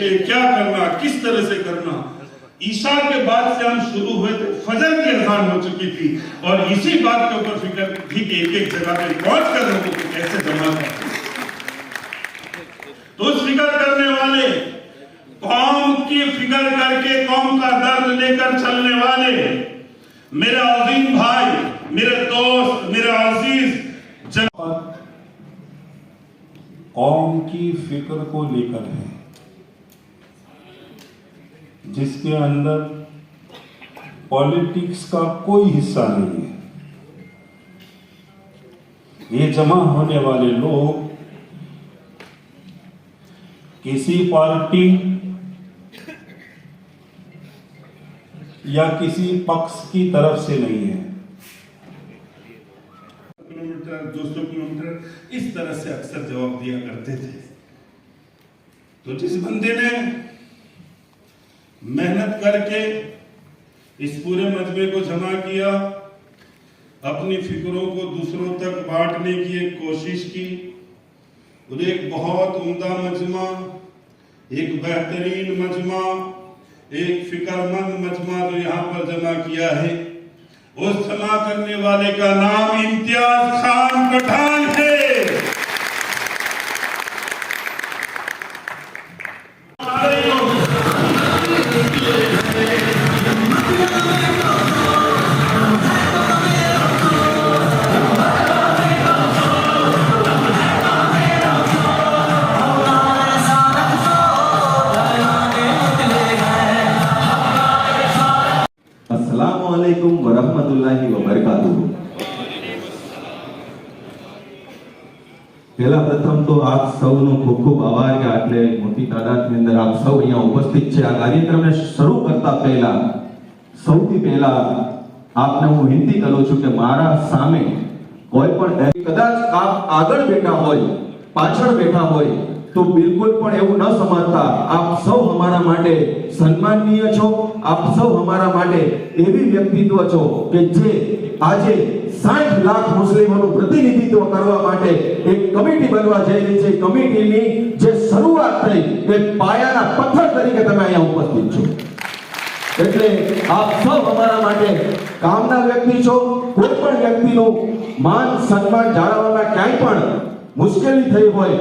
लिए क्या करना, किस तरह से करना। ईशा के बाद से हम शुरू हुए थे, फजर की अजान हो चुकी थी और इसी बात के ऊपर फिक्र थी कि एक एक जगह पे पहुंच कर लोगों को कैसे जमा करते। तो उस फिक्र करने वाले, कौम की फिक्र करके कौम का दर्द लेकर चलने वाले मेरे अजीम भाई, मेरे दोस्त, मेरे अजीज जनता कौम की फिक्र को लेकर है, जिसके अंदर पॉलिटिक्स का कोई हिस्सा नहीं है। ये जमा होने वाले लोग किसी पार्टी या किसी पक्ष की तरफ से नहीं है। किलोमीटर 200 किलोमीटर इस तरह से अक्सर जवाब दिया करते थे। तो जिस बंदे ने मेहनत करके इस पूरे मजमे को जमा किया, अपनी फिक्रों को दूसरों तक बांटने की एक कोशिश की और एक बहुत उम्दा मजमा, एक बेहतरीन मजमा, एक फिक्रमंद मजमा जो यहाँ पर जमा किया है, उस जमा करने वाले का नाम इम्तियाज खान पठान है। अस्सलामुअलैकुम वरहमतुल्लाहि वबरकातुहू। પહેલા પ્રથમ તો આપ સૌનો ખૂબ ખૂબ આભાર કે આટલે મોટી તાદાદની અંદર આપ સૌ અહીંયા ઉપસ્થિત છે। આ કાર્યક્રમને શરૂ કરતા પહેલા સૌથી પહેલા આપને હું વિનંતી કરું છું કે મારા સામે કોઈ પણ કદાચ આપ આગળ બેઠા હોય, પાછળ બેઠા હોય तो बिल्कुल पण એવું ન સમજતા आप સૌ हमारा માટે સન્માનनीय છો। आप સૌ हमारा માટે એવી વ્યક્તિત્વ છો કે જે આજે 60 લાખ મુસ્લિમોનું પ્રતિનિધિત્વ કરવા માટે એક કમિટી બનવા જઈ રહી છે। કમિટીની જે શરૂઆત થઈ તે પાયાના પથ્થર તરીકે તમે અહીંયા ઉપસ્થિત છો। એટલે આપ સૌ हमारा માટે કામના વ્યક્તિ છો। કોઈ પણ વ્યક્તિનું માન સન્માન જાળવવામાં ક્યાંય પણ મુશ્કેલી થઈ હોય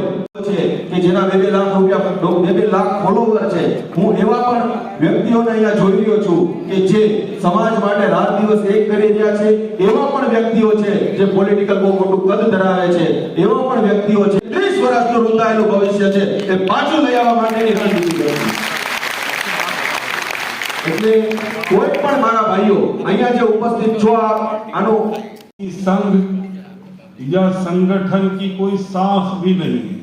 છે કે જેના 2 લાખ રૂપિયા 2 લાખ ફોલોવર છે, હું એવા પણ વ્યક્તિઓને અહીંયા જોઈ રહ્યો છું કે જે સમાજ માટે રાત દિવસ એક કરી રહ્યા છે। એવા પણ વ્યક્તિઓ છે જે પોલિટિકલ બહુ મોટું કદ ધરાવે છે। એવા પણ વ્યક્તિઓ છે 30 વર્ષનું રૂંધાયેલું ભવિષ્ય છે એ પાછું લઈ આવવા માટેની રણનીતિ કરે છે। એટલે કોઈ પણ મારા ભાઈઓ અહીંયા જે ઉપસ્થિત છો આનો संघ या संगठन की कोई साख भी नहीं है।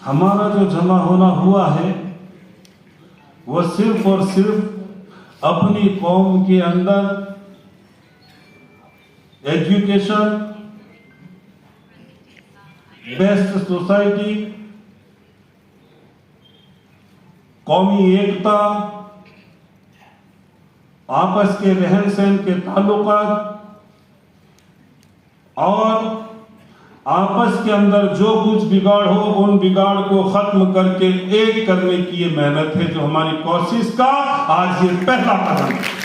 हमारा जो जमा होना हुआ है वह सिर्फ और सिर्फ अपनी कौम के अंदर एजुकेशन, बेस्ट सोसाइटी, कौमी एकता, आपस के रहन सहन के ताल्लुकात और आपस के अंदर जो कुछ बिगाड़ हो उन बिगाड़ को खत्म करके एक करने की ये मेहनत है जो हमारी कोशिश का आज ये पहला कदम है।